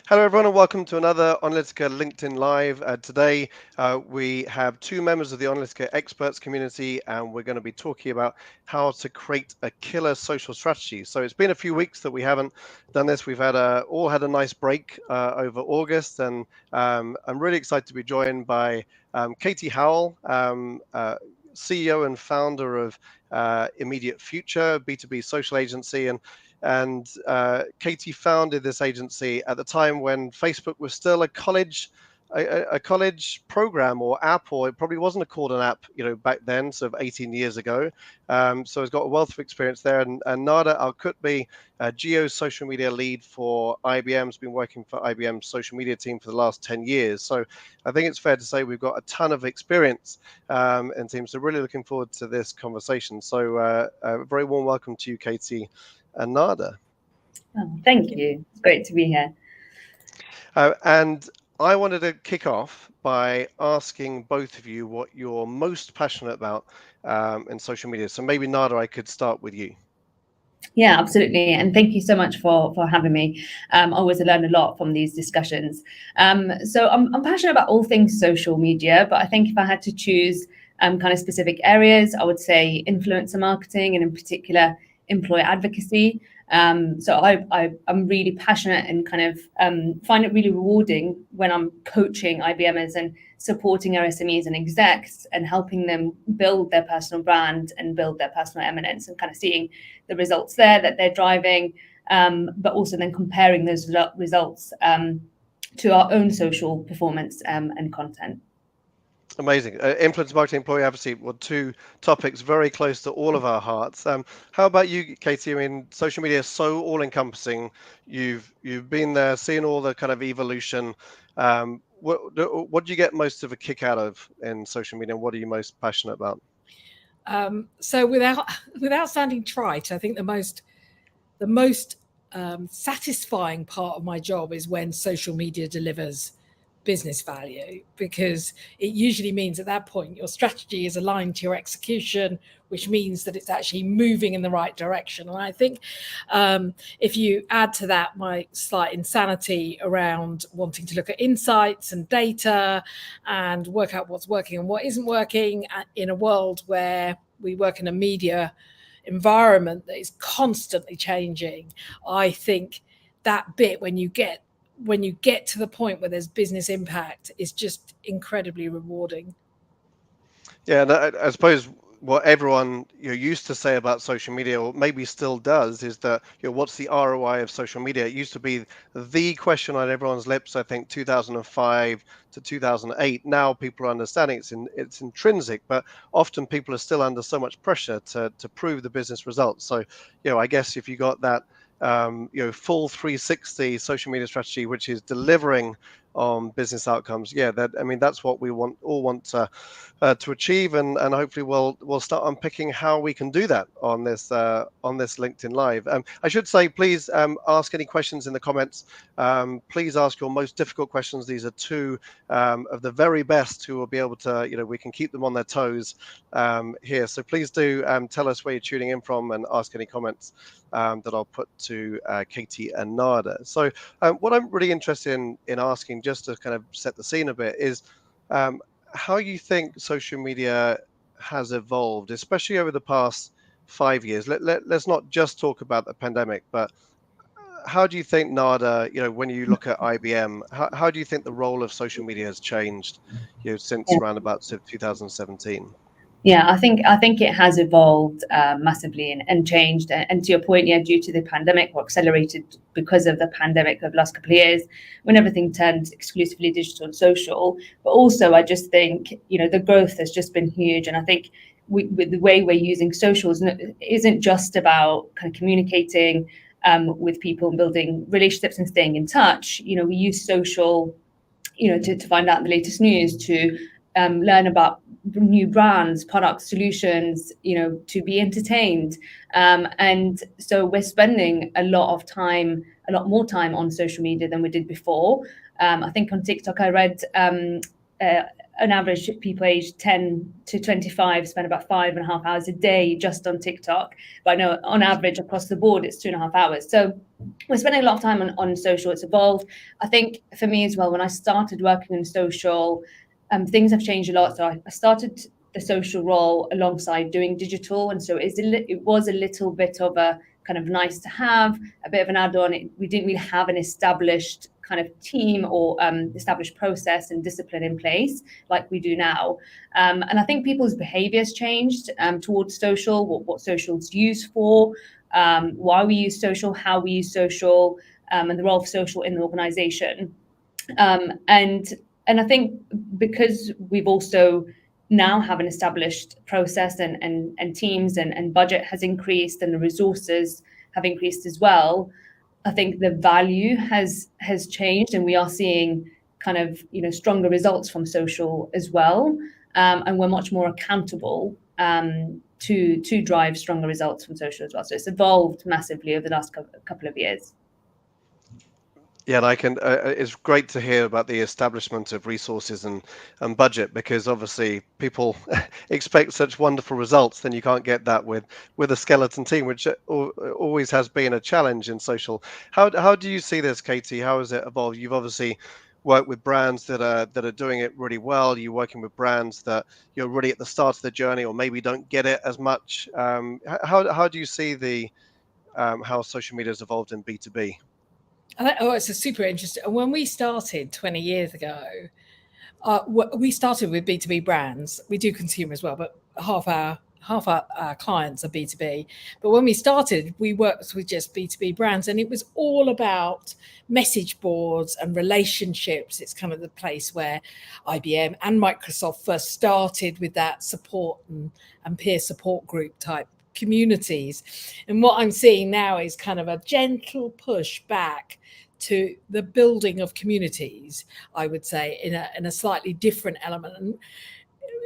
Hello, everyone, and welcome to another Onalytica LinkedIn Live. Today, we have two members of the Onalytica experts community, and we're going to be talking about how to create a killer social strategy. So it's been a few weeks that we haven't done this. We've had all had a nice break over August, and I'm really excited to be joined by Katy Howell, CEO and founder of Immediate Future, B2B social agency, and Katy founded this agency at the time when Facebook was still a college program or app, or it probably wasn't called an app, back then, sort of 18 years ago. So it's got a wealth of experience there. And Nada Alkutbi, Geo social media lead for IBM, has been working for IBM's social media team for the last 10 years. So I think it's fair to say we've got a ton of experience in teams. So really looking forward to this conversation. So a very warm welcome to you, Katy and Nada. Thank you. It's great to be here. And I wanted to kick off by asking both of you what you're most passionate about in social media. So maybe Nada, I could start with you. Yeah, absolutely. And thank you so much for having me. I always learn a lot from these discussions. So I'm passionate about all things social media, but I think if I had to choose kind of specific areas, I would say influencer marketing, and in particular, employer advocacy. So I'm really passionate and kind of find it really rewarding when I'm coaching IBMers and supporting our SMEs and execs and helping them build their personal brand and build their personal eminence, and kind of seeing the results there that they're driving, but also then comparing those results to our own social performance and content. Amazing. Influencer marketing, employee advocacy were two topics very close to all of our hearts. How about you, Katy? I mean, social media is so all-encompassing. You've been there, seen all the kind of evolution. What do you get most of a kick out of in social media, and what are you most passionate about? So without sounding trite, I think the most satisfying part of my job is when social media delivers business value, because it usually means at that point your strategy is aligned to your execution, which means that it's actually moving in the right direction. And I think if you add to that my slight insanity around wanting to look at insights and data and work out what's working and what isn't working in a world where we work in a media environment that is constantly changing, I think that bit when you get to the point where there's business impact is just incredibly rewarding. Yeah, and I suppose what everyone used to say about social media, or maybe still does, is that what's the ROI of social media? It used to be the question on everyone's lips. I think 2005 to 2008. Now people are understanding it's intrinsic, but often people are still under so much pressure to prove the business results. So I guess if you got that full 360 social media strategy, which is delivering on business outcomes, that's what we all want to achieve, and hopefully we'll start unpicking how we can do that on this LinkedIn Live. I should say, please ask any questions in the comments. Please ask your most difficult questions. These are two of the very best who will be able to, we can keep them on their toes here. So please do tell us where you're tuning in from and ask any comments that I'll put to Katy and Nada. So what I'm really interested in asking, just to kind of set the scene a bit, is how you think social media has evolved, especially over the past 5 years. Let's not just talk about the pandemic, but how do you think, Nada, when you look at IBM, how do you think the role of social media has changed since around about 2017? Yeah, I think it has evolved massively and changed. And to your point, due to the pandemic, or accelerated because of the pandemic of the last couple of years, when everything turned exclusively digital and social. But also, I just think the growth has just been huge. And I think with the way we're using socials, isn't just about kind of communicating with people and building relationships and staying in touch. We use social, to find out the latest news, to learn about new brands, products, solutions, to be entertained. And so we're spending a lot more time on social media than we did before. I think on TikTok, I read on average, people aged 10 to 25 spend about 5.5 hours a day just on TikTok. But I know on average across the board, it's 2.5 hours. So we're spending a lot of time on social. It's evolved. I think for me as well, when I started working in social, things have changed a lot. So I started the social role alongside doing digital, and so it was a little bit of a kind of nice to have, a bit of an add-on. We didn't really have an established kind of team or established process and discipline in place like we do now. And I think people's behaviours changed towards social, what social's used for, why we use social, how we use social, and the role of social in the organisation. And I think because we've also now have an established process and teams and budget has increased and the resources have increased as well, I think the value has changed, and we are seeing kind of stronger results from social as well, and we're much more accountable to drive stronger results from social as well. So it's evolved massively over the last couple of years. Yeah, and I can. It's great to hear about the establishment of resources and budget, because obviously people expect such wonderful results. Then you can't get that with a skeleton team, which always has been a challenge in social. How do you see this, Katy? How has it evolved? You've obviously worked with brands that are doing it really well. You're working with brands that you're really at the start of the journey, or maybe don't get it as much. How do you see the how social media has evolved in B2B? Oh, it's a super interesting. When we started 20 years ago, we started with B2B brands. We do consumer as well, but half our clients are B2B. But when we started, we worked with just B2B brands, and it was all about message boards and relationships. It's kind of the place where IBM and Microsoft first started with that support and peer support group type communities. And what I'm seeing now is kind of a gentle push back to the building of communities, I would say, in a slightly different element. And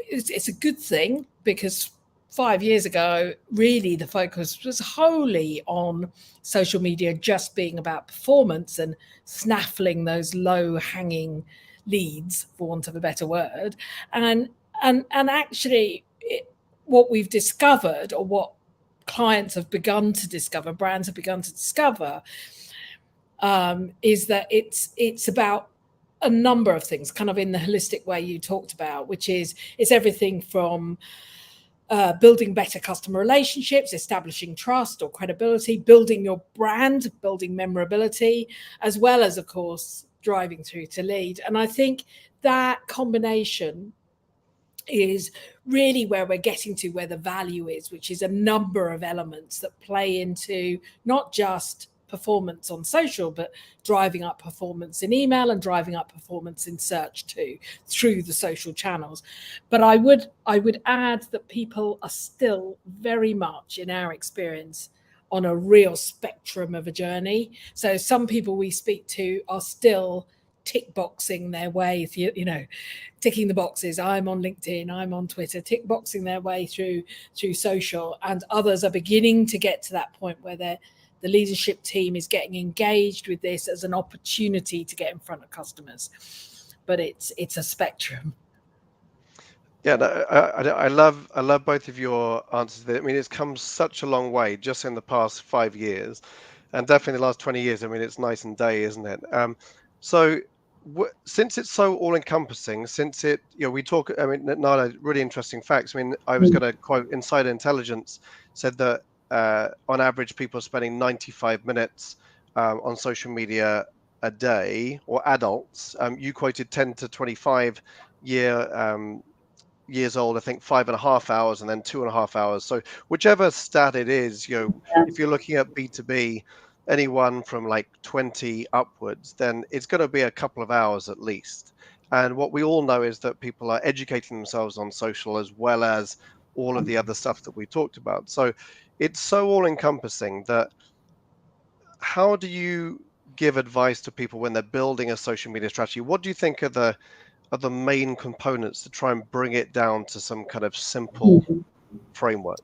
it's a good thing, because 5 years ago, really the focus was wholly on social media just being about performance and snaffling those low-hanging leads, for want of a better word. And actually, what we've discovered, or what clients have begun to discover, brands have begun to discover, is that it's about a number of things, kind of in the holistic way you talked about, which is it's everything from building better customer relationships, establishing trust or credibility, building your brand, building memorability, as well as, of course, driving through to lead. And I think that combination is really where we're getting to, where the value is, which is a number of elements that play into not just performance on social, but driving up performance in email and driving up performance in search too, through the social channels. But I would add that people are still very much, in our experience, on a real spectrum of a journey. So some people we speak to are still tick boxing their way, ticking the boxes. I'm on LinkedIn, I'm on Twitter, tick boxing their way through social, and others are beginning to get to that point where the leadership team is getting engaged with this as an opportunity to get in front of customers. But it's a spectrum. Yeah, I love both of your answers there. I mean, it's come such a long way just in the past 5 years, and definitely the last 20 years. I mean, it's night and day, isn't it? So since it's so all-encompassing, since it, we talk, I mean, Nala, really interesting facts. I mean, I was going to quote Insider Intelligence said that on average, people are spending 95 minutes on social media a day, or adults. You quoted 10 to 25 years old, I think 5.5 hours, and then 2.5 hours. So whichever stat it is, if you're looking at B2B, anyone from like 20 upwards, then it's going to be a couple of hours at least. And what we all know is that people are educating themselves on social, as well as all of the other stuff that we talked about. So it's so all encompassing that how do you give advice to people when they're building a social media strategy? What do you think are the main components to try and bring it down to some kind of simple framework?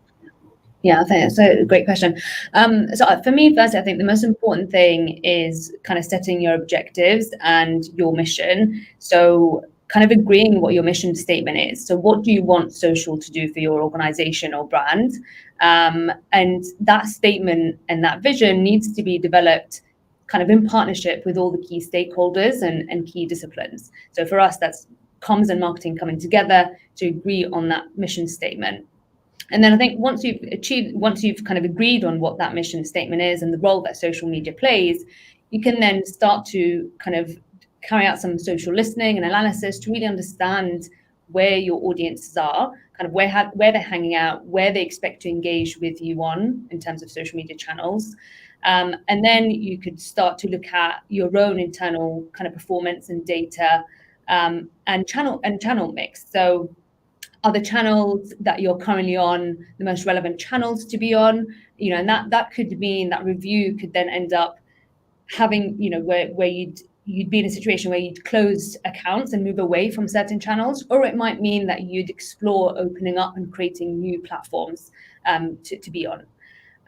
Yeah, I think that's a great question. So for me, first, I think the most important thing is kind of setting your objectives and your mission. So kind of agreeing what your mission statement is. So what do you want social to do for your organization or brand? And that statement and that vision needs to be developed kind of in partnership with all the key stakeholders and key disciplines. So for us, that's comms and marketing coming together to agree on that mission statement. And then I think once you've kind of agreed on what that mission statement is and the role that social media plays, you can then start to kind of carry out some social listening and analysis to really understand where your audiences are, kind of where they're hanging out, where they expect to engage with you on in terms of social media channels. And then you could start to look at your own internal kind of performance and data and channel mix. So are the channels that you're currently on the most relevant channels to be on? You know, and that could mean that review could then end up having, you know, where you'd be in a situation where you'd close accounts and move away from certain channels, or it might mean that you'd explore opening up and creating new platforms to be on.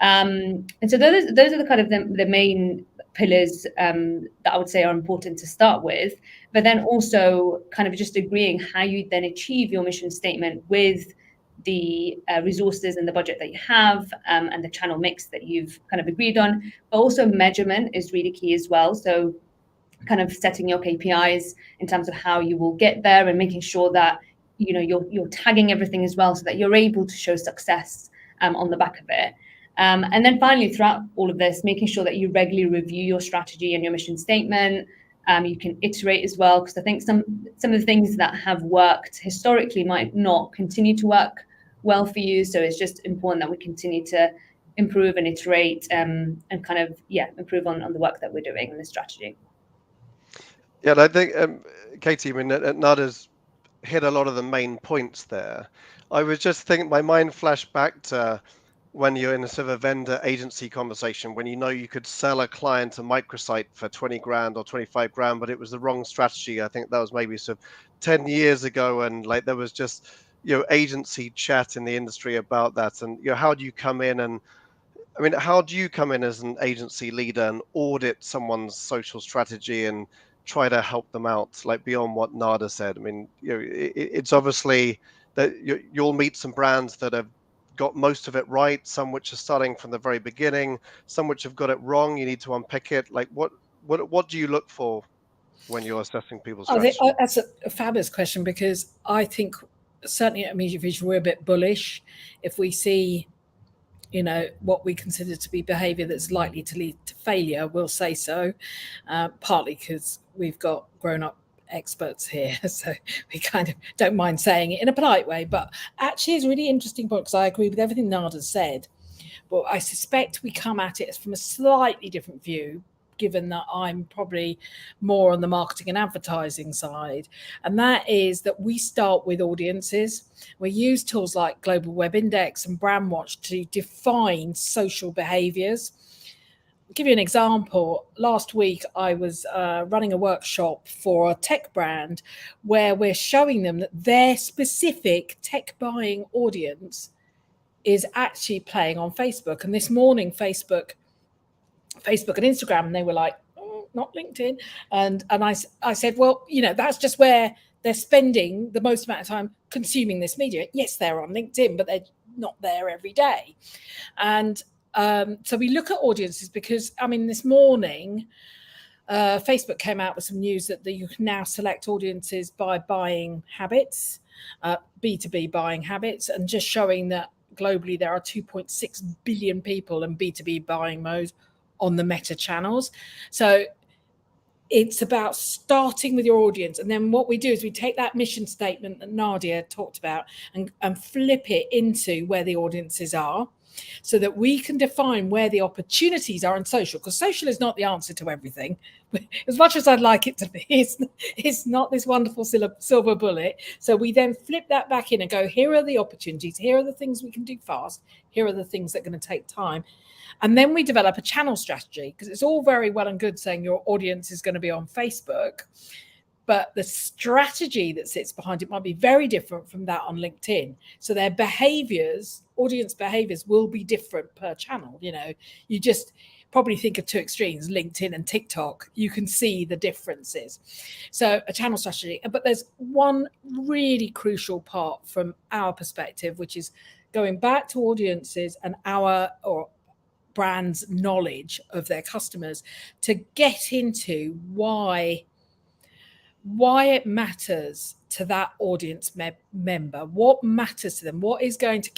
And so those are the kind of the main pillars that I would say are important to start with, but then also kind of just agreeing how you then achieve your mission statement with the resources and the budget that you have and the channel mix that you've kind of agreed on. But also measurement is really key as well. So kind of setting your KPIs in terms of how you will get there and making sure that, you know, you're tagging everything as well so that you're able to show success on the back of it. And then finally, throughout all of this, making sure that you regularly review your strategy and your mission statement. You can iterate as well, because I think some of the things that have worked historically might not continue to work well for you. So it's just important that we continue to improve and iterate and kind of, improve on the work that we're doing and the strategy. Yeah, and I think, Katy, I mean, Nada's hit a lot of the main points there. I was just thinking, my mind flashed back to when you're in a sort of a vendor agency conversation, when you know you could sell a client a microsite for 20 grand or 25 grand, but it was the wrong strategy. I think that was maybe sort of 10 years ago. And like, there was just, you know, agency chat in the industry about that. And, you know, how do you come in and, I mean, how do you come in as an agency leader and audit someone's social strategy and try to help them out, like beyond what Nada said? I mean, you know, it's obviously that you'll meet some brands that have got most of it right, some which are starting from the very beginning, some which have got it wrong. You need to unpick it. Like, what do you look for when you're assessing people's strategy? I think that's a fabulous question, because I think certainly at Media Vision we're a bit bullish if we see, you know, what we consider to be behaviour that's likely to lead to failure. We'll say so, partly because we've got grown-up experts here, so we kind of don't mind saying it in a polite way. But actually it's a really interesting point, because I agree with everything Nada said, but I suspect we come at it from a slightly different view, given that I'm probably more on the marketing and advertising side. And that is that we start with audiences. We use tools like Global Web Index and Brandwatch to define social behaviours. I'll give you an example. Last week, I was running a workshop for a tech brand where we're showing them that their specific tech buying audience is actually playing on Facebook. And this morning, Facebook and Instagram, and they were like, oh, not LinkedIn. And I said, well, you know, that's just where they're spending the most amount of time consuming this media. Yes, they're on LinkedIn, but they're not there every day. And so we look at audiences because, I mean, this morning, Facebook came out with some news that you can now select audiences by buying habits, B2B buying habits, and just showing that globally there are 2.6 billion people in B2B buying mode on the Meta channels. So it's about starting with your audience. And then what we do is we take that mission statement that Nadia talked about and flip it into where the audiences are, so that we can define where the opportunities are in social, because social is not the answer to everything. As much as I'd like it to be, it's not this wonderful silver bullet. So we then flip that back in and go, here are the opportunities, here are the things we can do fast, here are the things that are going to take time. And then we develop a channel strategy, because it's all very well and good saying your audience is going to be on Facebook, but the strategy that sits behind it might be very different from that on LinkedIn. So their behaviors, audience behaviors, will be different per channel. You know, probably think of two extremes, LinkedIn and TikTok. You can see the differences. So a channel strategy, but there's one really crucial part from our perspective, which is going back to audiences and our or brands' knowledge of their customers to get into why it matters to that audience member, what matters to them, what is going to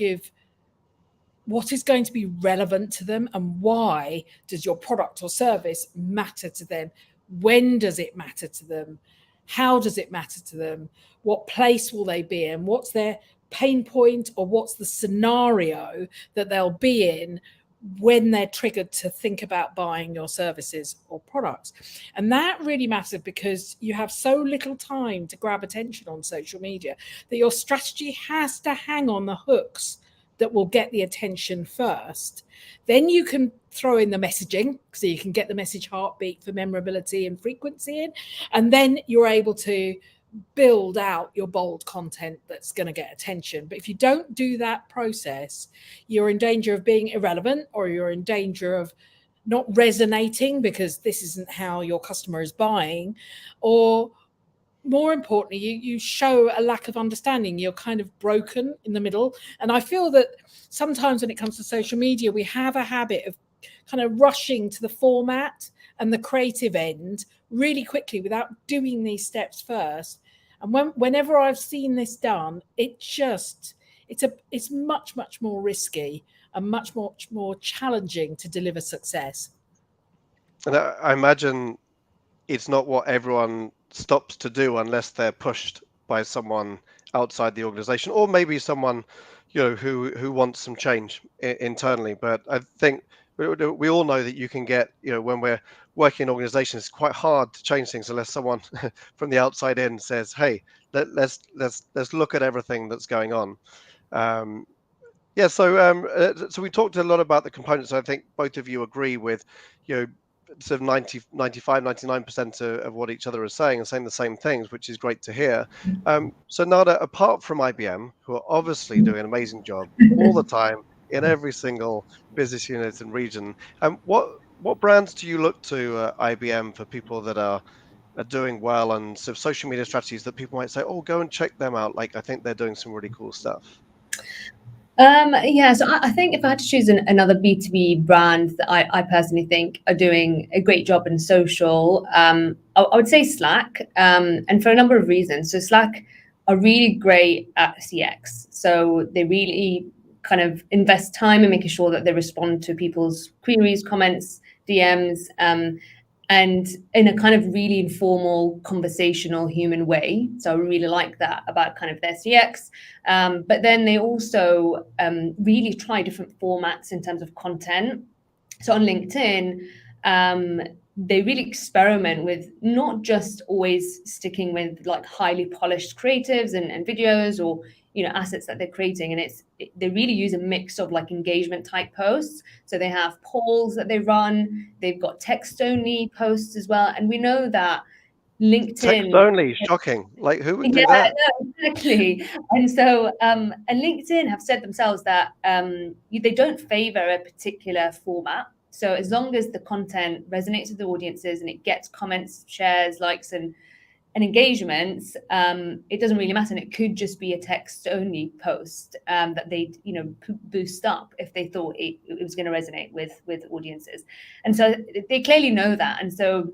be relevant to them, and why does your product or service matter to them? When does it matter to them? How does it matter to them? What place will they be in? What's their pain point, or what's the scenario that they'll be in when they're triggered to think about buying your services or products? And that really matters because you have so little time to grab attention on social media that your strategy has to hang on the hooks that will get the attention first. Then you can throw in the messaging, so you can get the message heartbeat for memorability and frequency in, and then you're able to build out your bold content that's going to get attention. But if you don't do that process, you're in danger of being irrelevant, or you're in danger of not resonating because this isn't how your customer is buying, or more importantly, you show a lack of understanding. You're kind of broken in the middle. And I feel that sometimes when it comes to social media, we have a habit of kind of rushing to the format and the creative end really quickly without doing these steps first. And whenever I've seen this done, it's much, much more risky and much more challenging to deliver success. And I imagine it's not what everyone stops to do unless they're pushed by someone outside the organization, or maybe someone, who wants some change internally. But I think we all know that you can get, when we're working in organizations, it's quite hard to change things unless someone from the outside in says, hey, let's look at everything that's going on. So we talked a lot about the components. I think both of you agree with, sort of 90, 95, 99% of what each other is saying, and saying the same things, which is great to hear. So Nada, apart from IBM, who are obviously doing an amazing job all the time in every single business unit and region, what brands do you look to IBM for people that are doing well, and sort of social media strategies that people might say, oh, go and check them out? Like, I think they're doing some really cool stuff. So I think if I had to choose another B2B brand that I personally think are doing a great job in social, I would say Slack, and for a number of reasons. So Slack are really great at CX. So they really kind of invest time in making sure that they respond to people's queries, comments, DMs, and in a kind of really informal, conversational, human way. So I really like that about kind of their CX. But then they also really try different formats in terms of content. So on LinkedIn, they really experiment with not just always sticking with like highly polished creatives and videos or assets that they're creating, and they really use a mix of like engagement type posts. So they have polls that they run, they've got text only posts as well, and we know that LinkedIn text only, shocking. Like, who would do that? No, exactly. And so and LinkedIn have said themselves that they don't favor a particular format. So as long as the content resonates with the audiences and it gets comments, shares, likes, and engagements, it doesn't really matter. And it could just be a text only post that they boost up if they thought it was going to resonate with audiences. And so they clearly know that. And so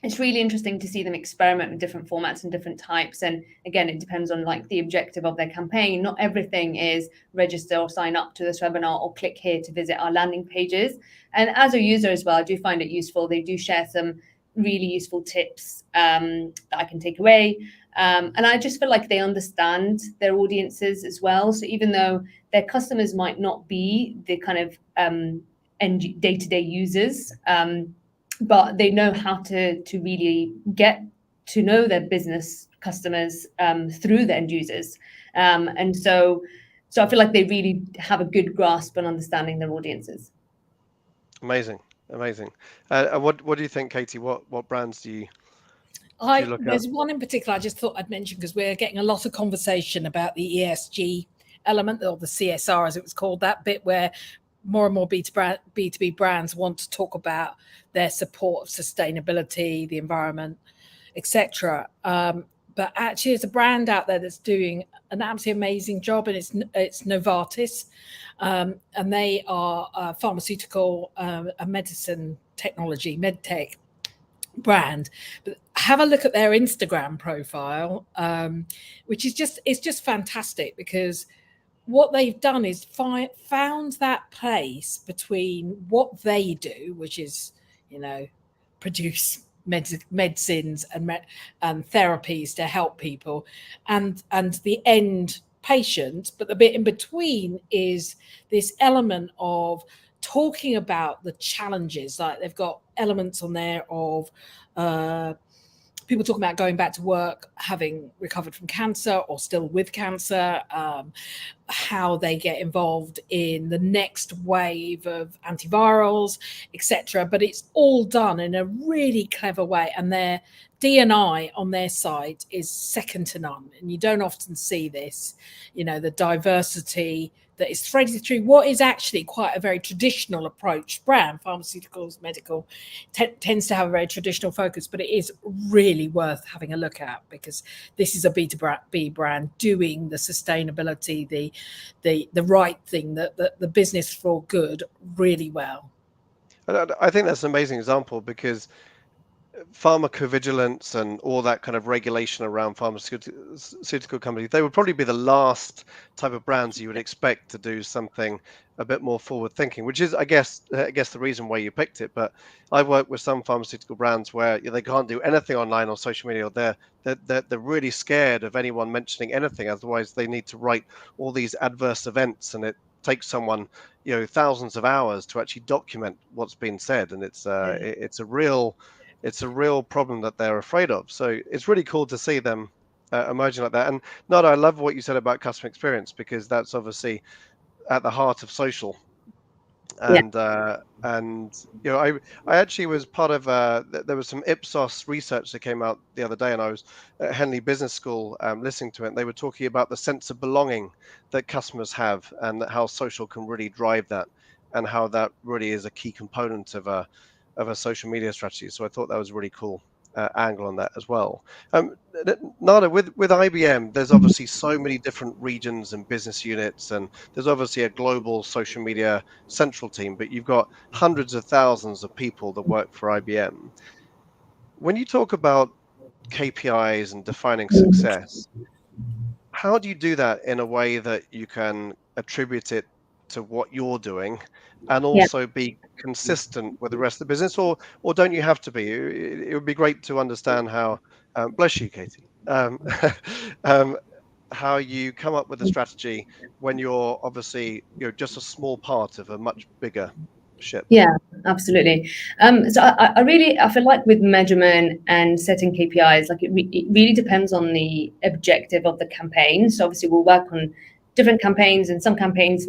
it's really interesting to see them experiment with different formats and different types. And again, it depends on like the objective of their campaign. Not everything is register or sign up to this webinar or click here to visit our landing pages. And as a user as well, I do find it useful. They do share some really useful tips that I can take away. And I just feel like they understand their audiences as well. So even though their customers might not be the kind of end day-to-day users, but they know how to really get to know their business customers through the end users. And so I feel like they really have a good grasp on understanding their audiences. Amazing. What do you think, Katie? What brands do you look at? There's one in particular I just thought I'd mention, because we're getting a lot of conversation about the ESG element, or the CSR as it was called, that bit where more and more B2B brands want to talk about their support of sustainability, the environment, etc. But actually, there's a brand out there that's doing an absolutely amazing job, and it's Novartis, and they are a pharmaceutical, a medicine technology, medtech brand. But have a look at their Instagram profile, which is just fantastic, because what they've done is found that place between what they do, which is, produce medicines and therapies to help people, and the end patient. But the bit in between is this element of talking about the challenges. Like, they've got elements on there of people talking about going back to work, having recovered from cancer or still with cancer, how they get involved in the next wave of antivirals, etc. But it's all done in a really clever way, and their D&I on their site is second to none. And you don't often see this, the diversity that is threaded through what is actually quite a very traditional approach brand. Pharmaceuticals, medical, tends to have a very traditional focus, but it is really worth having a look at, because this is a B2B brand doing the sustainability, the right thing, the business for good really well. I think that's an amazing example, because pharmacovigilance and all that kind of regulation around pharmaceutical companies, they would probably be the last type of brands you would expect to do something a bit more forward thinking, which is, I guess the reason why you picked it. But I've worked with some pharmaceutical brands where they can't do anything online or social media, or they're really scared of anyone mentioning anything. Otherwise, they need to write all these adverse events, and it takes someone thousands of hours to actually document what's been said, and it's a real problem that they're afraid of. So it's really cool to see them emerging like that. And Nada, I love what you said about customer experience, because that's obviously at the heart of social. And I actually was part of there was some Ipsos research that came out the other day, and I was at Henley Business School listening to it, and they were talking about the sense of belonging that customers have, and how social can really drive that, and how that really is a key component of a social media strategy. So I thought that was a really cool angle on that as well. Nada, with IBM, there's obviously so many different regions and business units, and there's obviously a global social media central team, but you've got hundreds of thousands of people that work for IBM. When you talk about KPIs and defining success, how do you do that in a way that you can attribute it to what you're doing, and also be consistent with the rest of the business, or don't you have to be? It would be great to understand how, bless you, Katy, how you come up with a strategy when you're obviously just a small part of a much bigger ship. Yeah, absolutely. So I feel like with measurement and setting KPIs, like it really depends on the objective of the campaign. So obviously we'll work on different campaigns, and some campaigns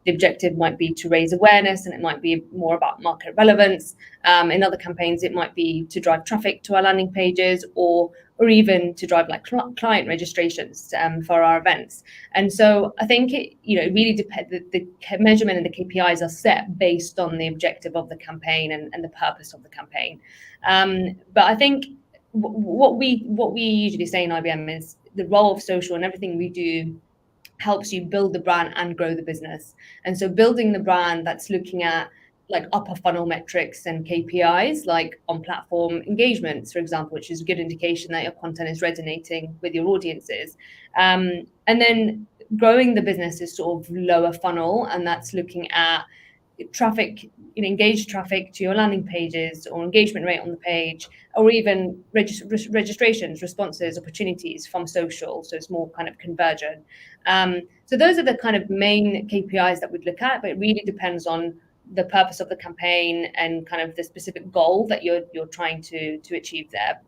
the objective might be to raise awareness, and it might be more about market relevance. In other campaigns, it might be to drive traffic to our landing pages, or even to drive like client registrations for our events. And so I think it really depends. The measurement and the KPIs are set based on the objective of the campaign and the purpose of the campaign. But I think what we usually say in IBM is the role of social and everything we do helps you build the brand and grow the business. And so building the brand, that's looking at like upper funnel metrics and KPIs, like on platform engagements, for example, which is a good indication that your content is resonating with your audiences. And then growing the business is sort of lower funnel, and that's looking at traffic, engaged traffic to your landing pages, or engagement rate on the page, or even registrations, responses, opportunities from social. So it's more kind of conversion. So those are the kind of main KPIs that we'd look at, but it really depends on the purpose of the campaign and kind of the specific goal that you're trying to achieve there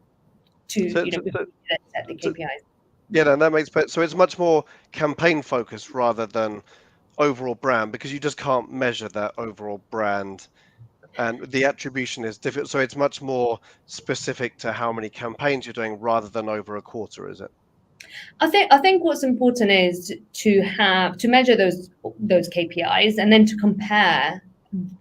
set the KPIs. Yeah, no, that makes sense. So it's much more campaign focused rather than overall brand, because you just can't measure that overall brand, and the attribution is different. So it's much more specific to how many campaigns you're doing rather than over a quarter, is it? I think what's important is to measure those KPIs and then to compare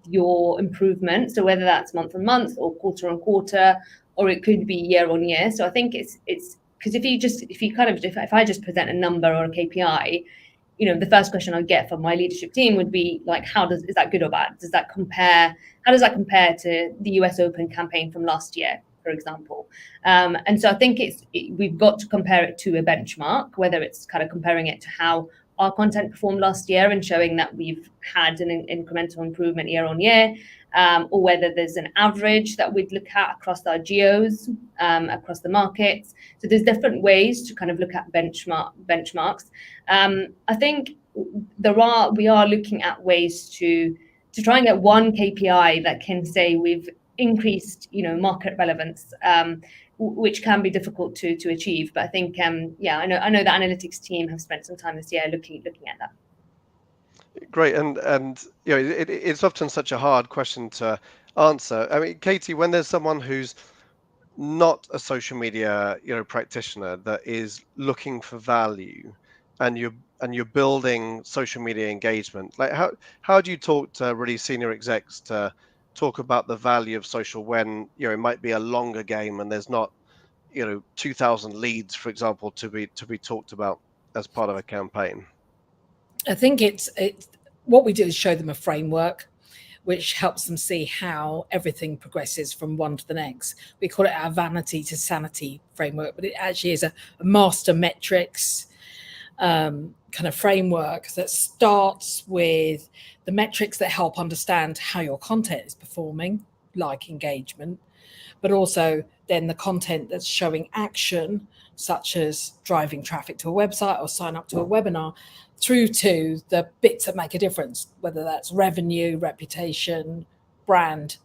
your improvement. So whether that's month on month or quarter on quarter, or it could be year on year. So I think it's because if I just present a number or a KPI, the first question I'd get from my leadership team would be like, is that good or bad? How does that compare to the US Open campaign from last year, for example? And so I think we've got to compare it to a benchmark, whether it's kind of comparing it to how our content performed last year and showing that we've had an incremental improvement year on year, or whether there's an average that we'd look at across our geos, across the markets. So there's different ways to kind of look at benchmarks. I think we are looking at ways to try and get one KPI that can say we've increased, market relevance, which can be difficult to achieve. But I think, I know the analytics team have spent some time this year looking at that. Great, and it's often such a hard question to answer. I mean, Katy, when there's someone who's not a social media practitioner that is looking for value, and you're building social media engagement, like how do you talk to really senior execs to talk about the value of social when it might be a longer game and there's not 2,000 leads, for example, to be talked about as part of a campaign? I think it's what we do is show them a framework which helps them see how everything progresses from one to the next. We call it our vanity to sanity framework, but it actually is a master metrics kind of framework that starts with the metrics that help understand how your content is performing, like engagement, but also then the content that's showing action, such as driving traffic to a website or sign up to a webinar, through to the bits that make a difference, whether that's revenue, reputation, brand,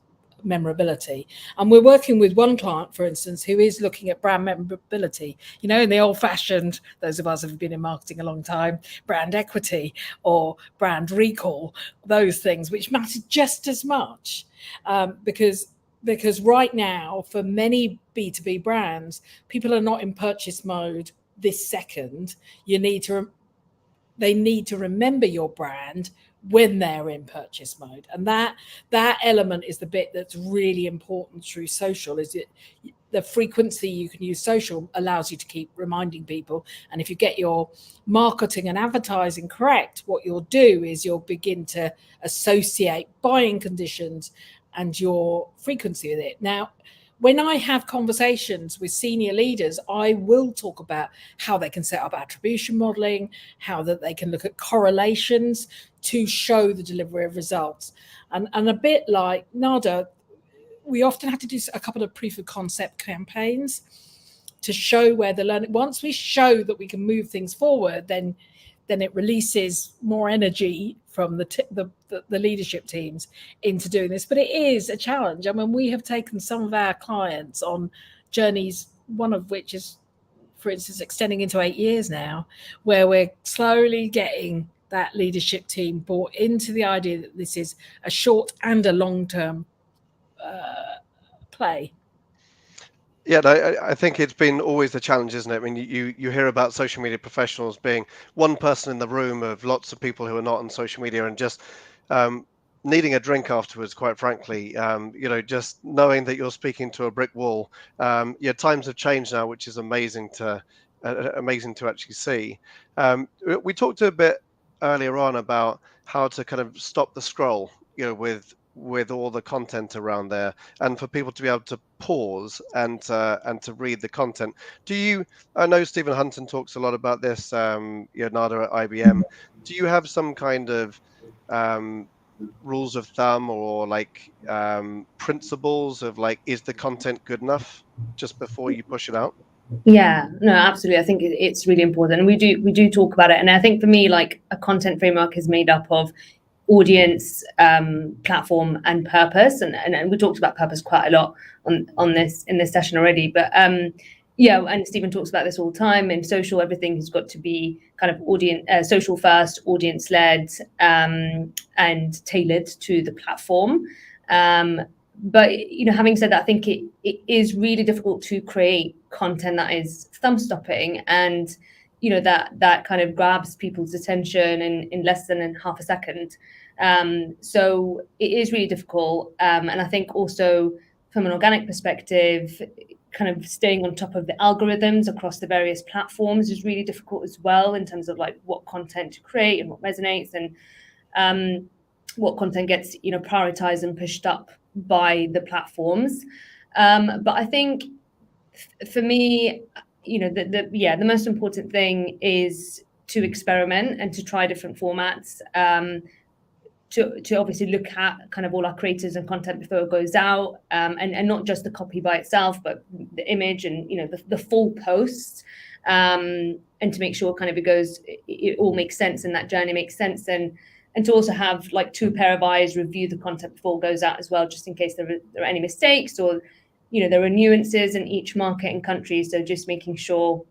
memorability. And we're working with one client, for instance, who is looking at brand memorability, in the old fashioned, those of us who have been in marketing a long time, brand equity or brand recall, those things which matter just as much, because right now, for many B2B brands, people are not in purchase mode this second. They need to remember your brand when they're in purchase mode. And that element is the bit that's really important through social, is it the frequency you can use social allows you to keep reminding people. And if you get your marketing and advertising correct, what you'll do is you'll begin to associate buying conditions and your frequency with it. Now, when I have conversations with senior leaders, I will talk about how they can set up attribution modeling, how that they can look at correlations to show the delivery of results. And a bit like Nada, we often have to do a couple of proof of concept campaigns to show where the learning, once we show that we can move things forward, then it releases more energy from the leadership teams into doing this. But it is a challenge. I mean, we have taken some of our clients on journeys, one of which is, for instance, extending into 8 years now, where we're slowly getting that leadership team bought into the idea that this is a short and a long-term play. Yeah, I think it's been always a challenge, isn't it? I mean, you hear about social media professionals being one person in the room of lots of people who are not on social media, and just needing a drink afterwards, quite frankly. Just knowing that you're speaking to a brick wall. Times have changed now, which is amazing to actually see. We talked a bit earlier on about how to kind of stop the scroll, with all the content around there, and for people to be able to pause and to read the content. I know Stephen Hunton talks a lot about this, Nada at IBM. Do you have some kind of rules of thumb or principles of is the content good enough just before you push it out? Yeah, no, absolutely. I think it's really important, and we do talk about it. And I think for me, a content framework is made up of audience, platform, and purpose, and we talked about purpose quite a lot on this in this session already. But and Stephen talks about this all the time. In social, everything has got to be kind of audience, social first, audience led, and tailored to the platform. But having said that, I think it is really difficult to create content that is thumb stopping and that kind of grabs people's attention in less than half a second. So it is really difficult. And I think also from an organic perspective, kind of staying on top of the algorithms across the various platforms is really difficult as well, in terms of like what content to create and what resonates, and what content gets prioritized and pushed up by the platforms. But I think for me, the most important thing is to experiment and to try different formats, to obviously look at kind of all our creators and content before it goes out, and not just the copy by itself, but the image and the full post, and to make sure kind of it all makes sense and that journey makes sense, and to also have like 2 pair of eyes review the content before it goes out as well, just in case there are any mistakes, or there are nuances in each market and country. So just making sure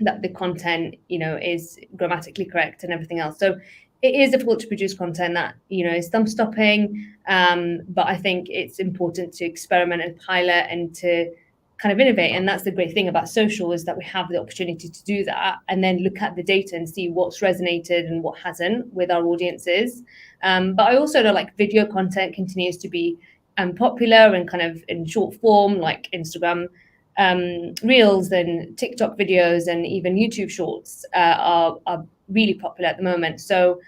that the content is grammatically correct and everything else. So it is difficult to produce content that is thumb stopping, but I think it's important to experiment and pilot and to kind of innovate. And that's the great thing about social, is that we have the opportunity to do that and then look at the data and see what's resonated and what hasn't with our audiences. But I also know like video content continues to be popular and kind of in short form, like Instagram Reels and TikTok videos and even YouTube Shorts are really popular at the moment. So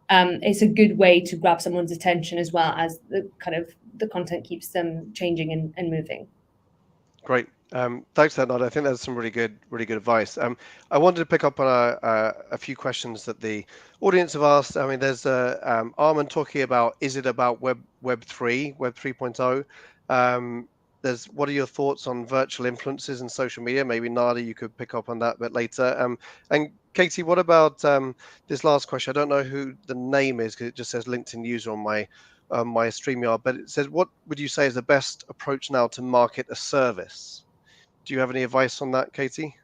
it's a good way to grab someone's attention, as well as the content keeps them changing and moving. Great. Thanks for that, Nada. I think that's some really good advice. I wanted to pick up on a few questions that the audience have asked. I mean, there's Armand talking about, is it about Web 3.0? There's, what are your thoughts on virtual influencers in social media? Maybe Nada, you could pick up on that a bit later. And Katy, what about this last question? I don't know who the name is because it just says LinkedIn user on my StreamYard, but it says, what would you say is the best approach now to market a service? Do you have any advice on that, Katy?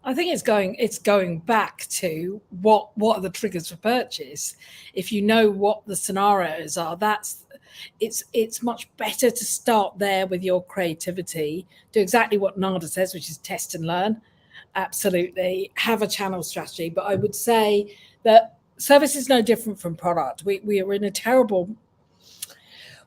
I think it's going back to what are the triggers for purchase. If you know what the scenarios are, it's much better to start there with your creativity. Do exactly what Nada says, which is test and learn. Absolutely, have a channel strategy. But I would say that service is no different from product. We are in a terrible.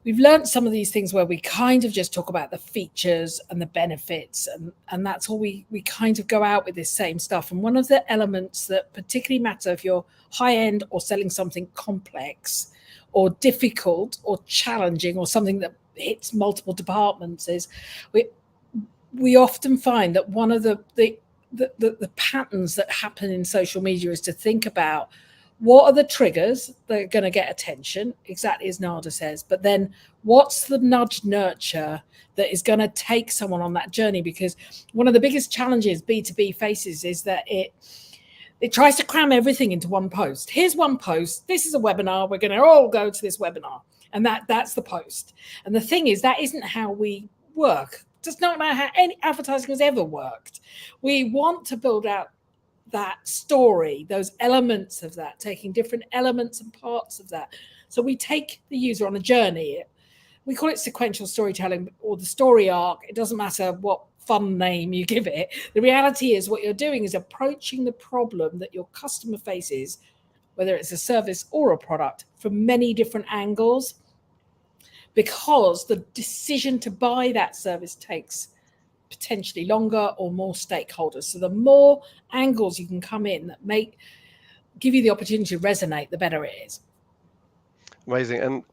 We've learned some of these things where we kind of just talk about the features and the benefits, and that's all we kind of go out with this same stuff. And one of the elements that particularly matter if you're high end or selling something complex or difficult or challenging or something that hits multiple departments is we often find that one of the patterns that happen in social media is to think about what are the triggers that are going to get attention, exactly as Nada says, but then what's the nudge nurture that is going to take someone on that journey? Because one of the biggest challenges B2B faces is that it tries to cram everything into one post. Here's one post. This is a webinar. We're going to all go to this webinar. And that's the post. And the thing is, that isn't how we work. Does not know how any advertising has ever worked. We want to build out that story, those elements of that, taking different elements and parts of that. So we take the user on a journey. We call it sequential storytelling or the story arc. It doesn't matter what fun name you give it. The reality is what you're doing is approaching the problem that your customer faces, whether it's a service or a product, from many different angles, because the decision to buy that service takes potentially longer or more stakeholders. So the more angles you can come in that give you the opportunity to resonate, the better it is. Amazing. And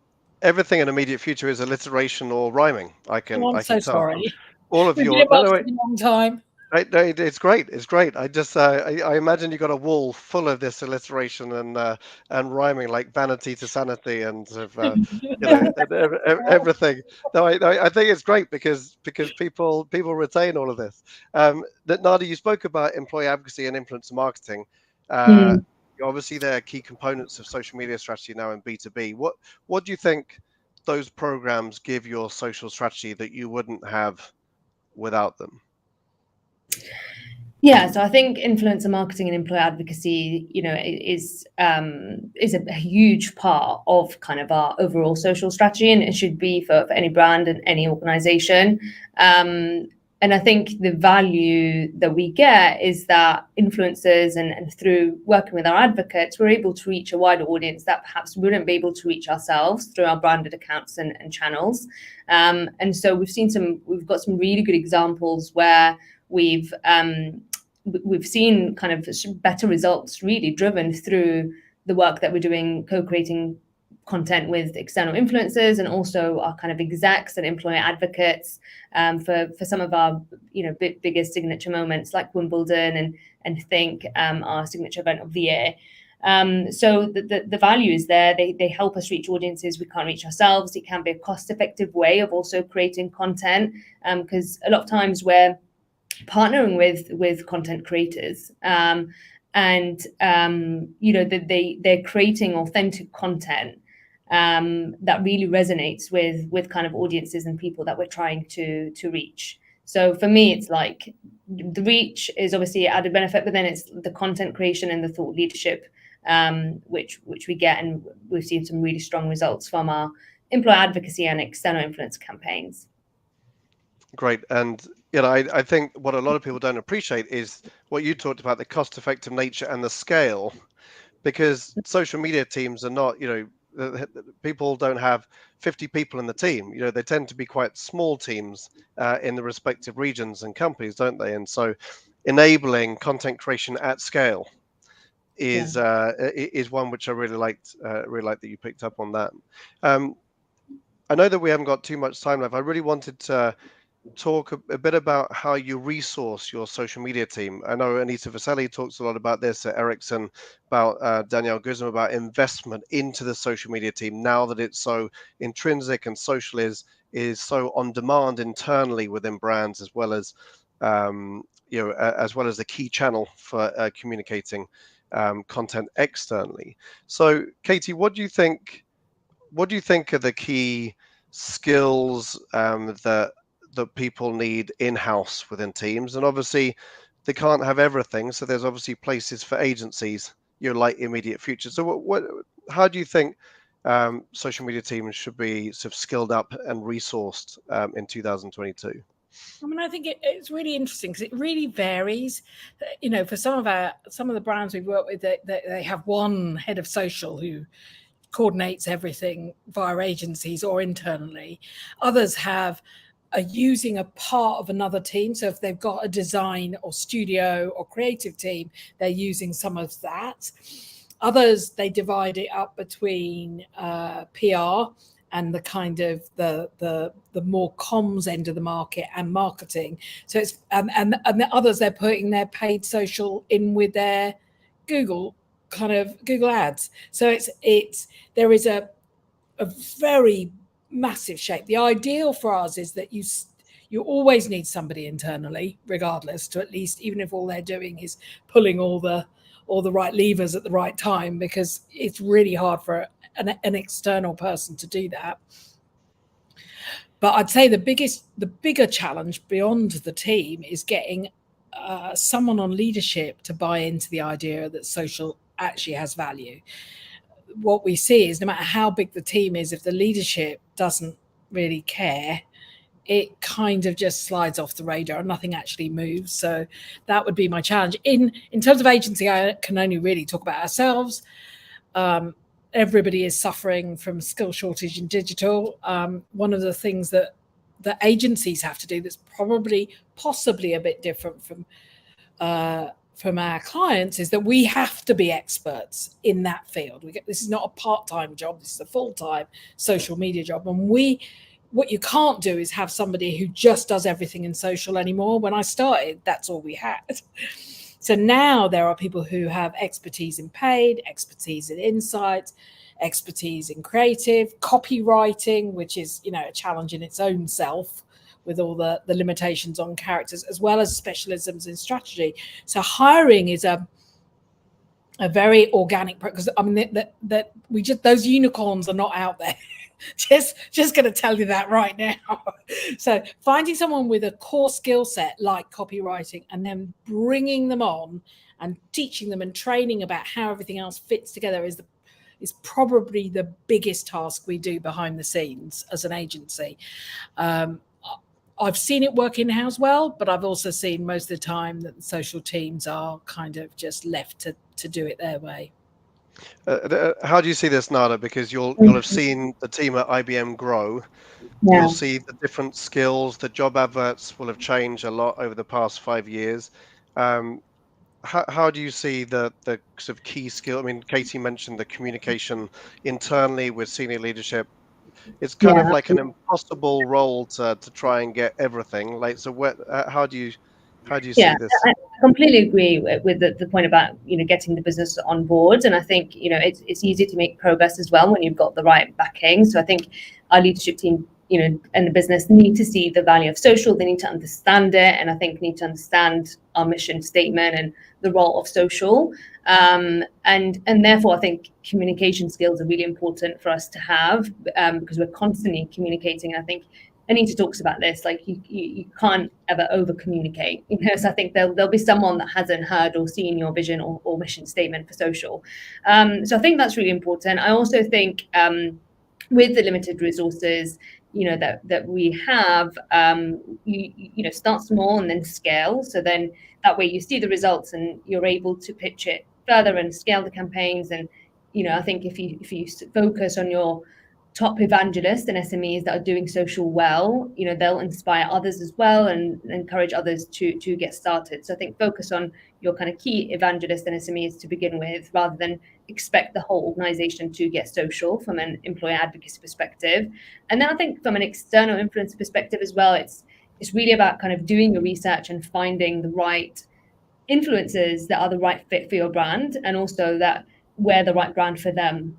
everything in immediate future is alliteration or rhyming. I can tell. Sorry. All of your a long time. Right, no, it's great. It's great. I just I imagine you got a wall full of this alliteration and rhyming, like vanity to sanity and sort of, everything. No, I think it's great because people retain all of this. That Nada, you spoke about employee advocacy and influencer marketing. Obviously, they're key components of social media strategy now in B2B. What do you think those programs give your social strategy that you wouldn't have without them? Yeah, so I think influencer marketing and employee advocacy, is a huge part of kind of our overall social strategy, and it should be for any brand and any organization. And I think the value that we get is that influencers and through working with our advocates, we're able to reach a wider audience that perhaps we wouldn't be able to reach ourselves through our branded accounts and channels. And so we've got some really good examples where we've seen kind of better results really driven through the work that we're doing, co-creating content with external influencers and also our kind of execs and employer advocates for some of our biggest signature moments like Wimbledon and Think, our signature event of the year. So the value is there. They help us reach audiences we can't reach ourselves. It can be a cost-effective way of also creating content because a lot of times we're partnering with content creators and they're creating authentic content that really resonates with kind of audiences and people that we're trying to reach. So for me, it's like the reach is obviously added benefit, but then it's the content creation and the thought leadership, which we get, and we've seen some really strong results from our employer advocacy and external influence campaigns. Great. And I think what a lot of people don't appreciate is what you talked about, the cost-effective nature and the scale, because social media teams are not, people don't have 50 people in the team. They tend to be quite small teams in the respective regions and companies, don't they? And so enabling content creation at scale is one which I really liked that you picked up on that. I know that we haven't got too much time left. I really wanted to talk a bit about how you resource your social media team. I know Anita Vaselli talks a lot about this at Ericsson, about Danielle Guzman, about investment into the social media team now that it's so intrinsic and social is so on demand internally within brands, as well as as well as the key channel for communicating content externally. So Katy, what do you think are the key skills that people need in-house within teams? And obviously they can't have everything, so there's obviously places for agencies, like immediate future. So how do you think social media teams should be sort of skilled up and resourced in 2022? I mean, I think it's really interesting because it really varies. For some of the brands we've worked with, they have one head of social who coordinates everything via agencies or internally. Others are using a part of another team. So if they've got a design or studio or creative team, they're using some of that. Others, they divide it up between PR and the kind of the more comms end of the market and marketing. So it's and the others, they're putting their paid social in with their Google ads. So there is a very massive shape. The ideal for us is that you always need somebody internally, regardless, to at least, even if all they're doing is pulling all the right levers at the right time, because it's really hard for an external person to do that. But I'd say the bigger challenge beyond the team is getting someone on leadership to buy into the idea that social actually has value. What we see is no matter how big the team is, if the leadership doesn't really care, it kind of just slides off the radar and nothing actually moves. So that would be my challenge. In terms of agency, I can only really talk about ourselves. Everybody is suffering from skill shortage in digital. One of the things that the agencies have to do that's possibly a bit different from our clients is that we have to be experts in that field. This is not a part-time job, this is a full-time social media job. And what you can't do is have somebody who just does everything in social anymore. When I started, that's all we had. So now there are people who have expertise in paid, expertise in insights, expertise in creative, copywriting, which is, a challenge in its own self, with all the limitations on characters, as well as specialisms in strategy. So hiring is a very organic because that those unicorns are not out there. just going to tell you that right now. So finding someone with a core skill set like copywriting and then bringing them on and teaching them and training about how everything else fits together is probably the biggest task we do behind the scenes as an agency. I've seen it work in-house well, but I've also seen most of the time that the social teams are kind of just left to do it their way. How do you see this, Nada? Because you'll have seen the team at IBM grow. Yeah. You'll see the different skills. The job adverts will have changed a lot over the past 5 years. How do you see the sort of key skill? I mean, Katy mentioned the communication internally with senior leadership. It's kind of like an impossible role to try and get everything. Like, so how do you see this? I completely agree with the point about, getting the business on board. And I think, it's easy to make progress as well when you've got the right backing. So I think our leadership team, and the business need to see the value of social. They need to understand it. And I think need to understand our mission statement and the role of social. And therefore, I think communication skills are really important for us to have, because we're constantly communicating. And I think Anita talks about this, like you can't ever over communicate, so I think there'll be someone that hasn't heard or seen your vision or mission statement for social. So I think that's really important. I also think with the limited resources, that we have, you start small and then scale. So then that way you see the results and you're able to pitch it further and scale the campaigns. And, I think if you focus on your top evangelists and SMEs that are doing social well, they'll inspire others as well and encourage others to get started. So I think focus on your kind of key evangelists and SMEs to begin with, rather than expect the whole organization to get social from an employer advocacy perspective. And then I think from an external influence perspective as well, it's really about kind of doing your research and finding the right influencers that are the right fit for your brand, and also that we're the right brand for them.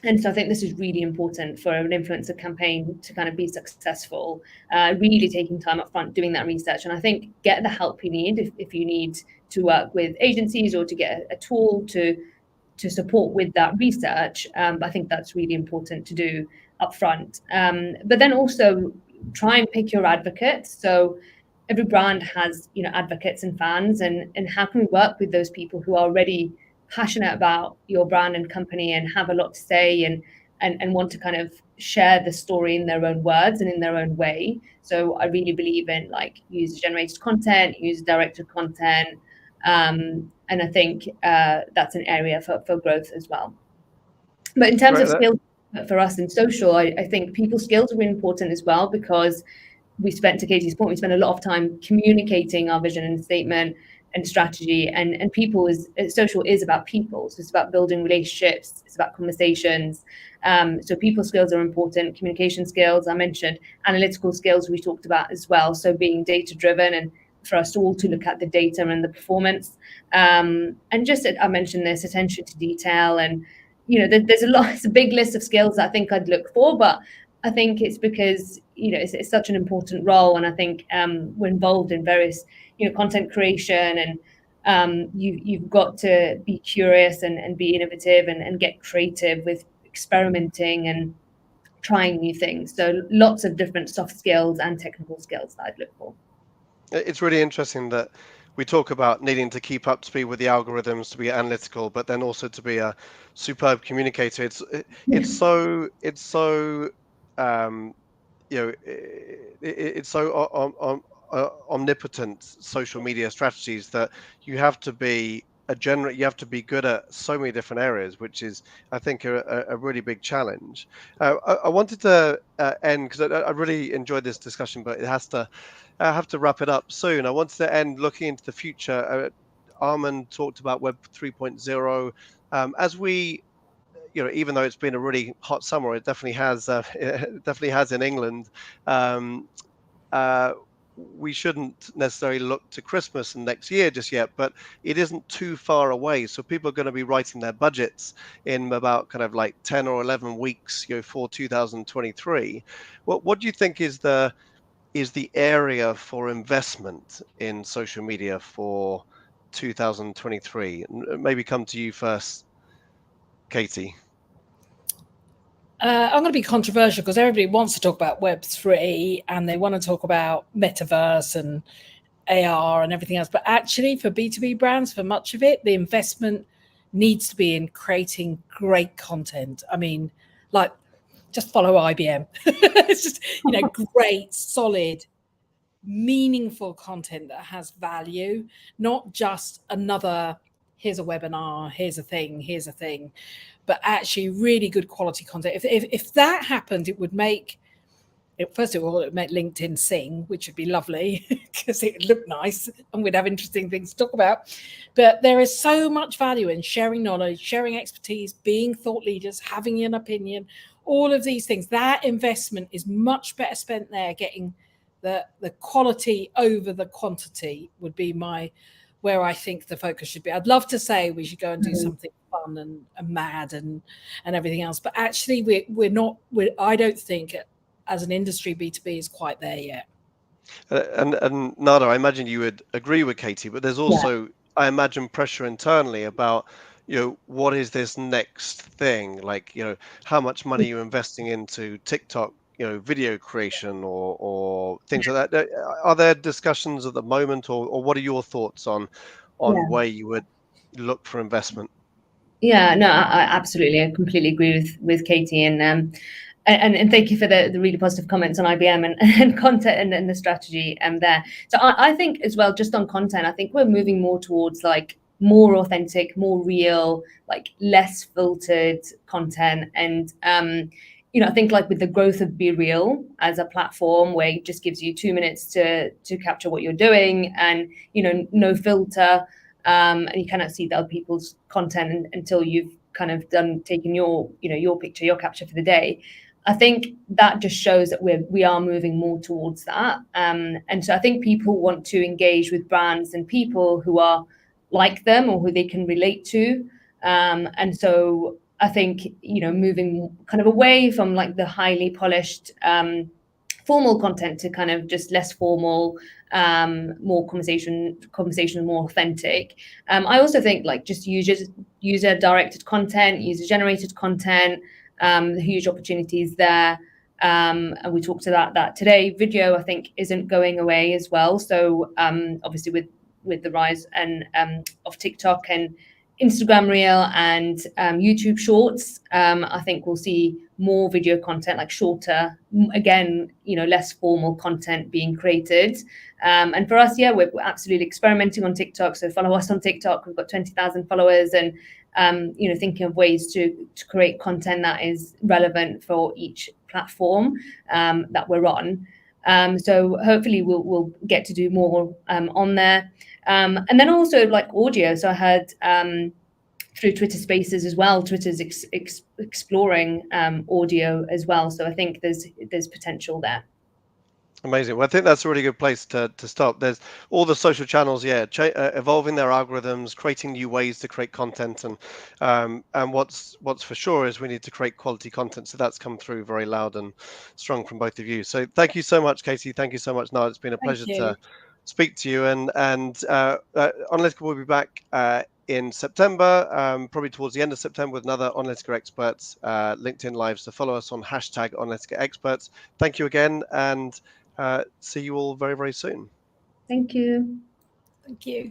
And so I think this is really important for an influencer campaign to kind of be successful, really taking time up front, doing that research. And I think get the help you need if you need to work with agencies or to get a tool to support with that research. I think that's really important to do up front. But then also try and pick your advocates. So every brand has, advocates and fans, and how can we work with those people who are already passionate about your brand and company and have a lot to say and want to kind of share the story in their own words and in their own way. So I really believe in like user generated content, user directed content. And I think that's an area for growth as well. But in terms of skills for us in social, I think people skills are really important as well, because to Katy's point, we spend a lot of time communicating our vision and statement and strategy, and social is about people. So it's about building relationships, it's about conversations. So people skills are important, communication skills, I mentioned, analytical skills we talked about as well. So being data driven, and for us all to look at the data and the performance. And just, I mentioned this, attention to detail. And, there's it's a big list of skills that I think I'd look for, but I think it's because, it's such an important role. And I think we're involved in various, content creation, and you've got to be curious and be innovative and get creative with experimenting and trying new things. So lots of different soft skills and technical skills that I'd look for. It's really interesting that we talk about needing to keep up to speed with the algorithms, to be analytical, but then also to be a superb communicator. It's so omnipotent social media strategies that you have to be you have to be good at so many different areas, which is, I think, a really big challenge. I wanted to end, because I really enjoyed this discussion, but I have to wrap it up soon. I wanted to end looking into the future. Armand talked about Web 3.0. As we, even though it's been a really hot summer, it definitely has. It definitely has in England. We shouldn't necessarily look to Christmas and next year just yet, but it isn't too far away. So people are going to be writing their budgets in about kind of like 10 or 11 weeks, for 2023. What do you think is the area for investment in social media for 2023? Maybe come to you first, Katy. I'm going to be controversial because everybody wants to talk about Web3 and they want to talk about metaverse and AR and everything else. But actually, for B2B brands, for much of it, the investment needs to be in creating great content. I mean, like just follow IBM. It's just, great, solid, meaningful content that has value, not just another, here's a webinar, here's a thing, but actually really good quality content. If that happened, it would make, first of all, it would make LinkedIn sing, which would be lovely because it would look nice and we'd have interesting things to talk about. But there is so much value in sharing knowledge, sharing expertise, being thought leaders, having an opinion, all of these things. That investment is much better spent there, getting the quality over the quantity would be where I think the focus should be. I'd love to say we should go and do something fun and mad and everything else, but actually I don't think as an industry B2B is quite there yet. And Nada, I imagine you would agree with Katy, but there's also, I imagine, pressure internally about, what is this next thing? Like, how much money you're investing into TikTok, video creation or things like that. Are there discussions at the moment, or what are your thoughts on where you would look for investment? Yeah, no, I absolutely, I completely agree with Katy, and thank you for the really positive comments on IBM and content and the strategy there. So I think as well, just on content, I think we're moving more towards like more authentic, more real, like less filtered content. And I think like with the growth of Be Real as a platform where it just gives you 2 minutes to capture what you're doing and, no filter, and you cannot see the other people's content until you've kind of taken your picture, your capture for the day. I think that just shows that we are moving more towards that. And so I think people want to engage with brands and people who are like them or who they can relate to. And so I think, moving kind of away from like the highly polished formal content to kind of just less formal, more conversation, more authentic. I also think like just user directed content, user generated content, the huge opportunities there. And we talked about that today. Video, I think, isn't going away as well. So obviously with the rise of TikTok and Instagram Reel and YouTube Shorts, I think we'll see more video content, like shorter, again, less formal content being created. And for us, we're absolutely experimenting on TikTok. So follow us on TikTok. We've got 20,000 followers, and thinking of ways to create content that is relevant for each platform that we're on. So hopefully we'll get to do more on there. And then also like audio. So I heard through Twitter Spaces as well, Twitter's exploring audio as well. So I think there's potential there. Amazing. Well, I think that's a really good place to stop. There's all the social channels, evolving their algorithms, creating new ways to create content, and what's for sure is we need to create quality content. So that's come through very loud and strong from both of you. So thank you so much, Katy. Thank you so much, Nada. It's been a pleasure to speak to you. And Onalytica will be back in September, probably towards the end of September, with another Onalytica Experts LinkedIn Lives. So follow us on #Onalytica Experts. Thank you again, and see you all very, very soon. Thank you. Thank you.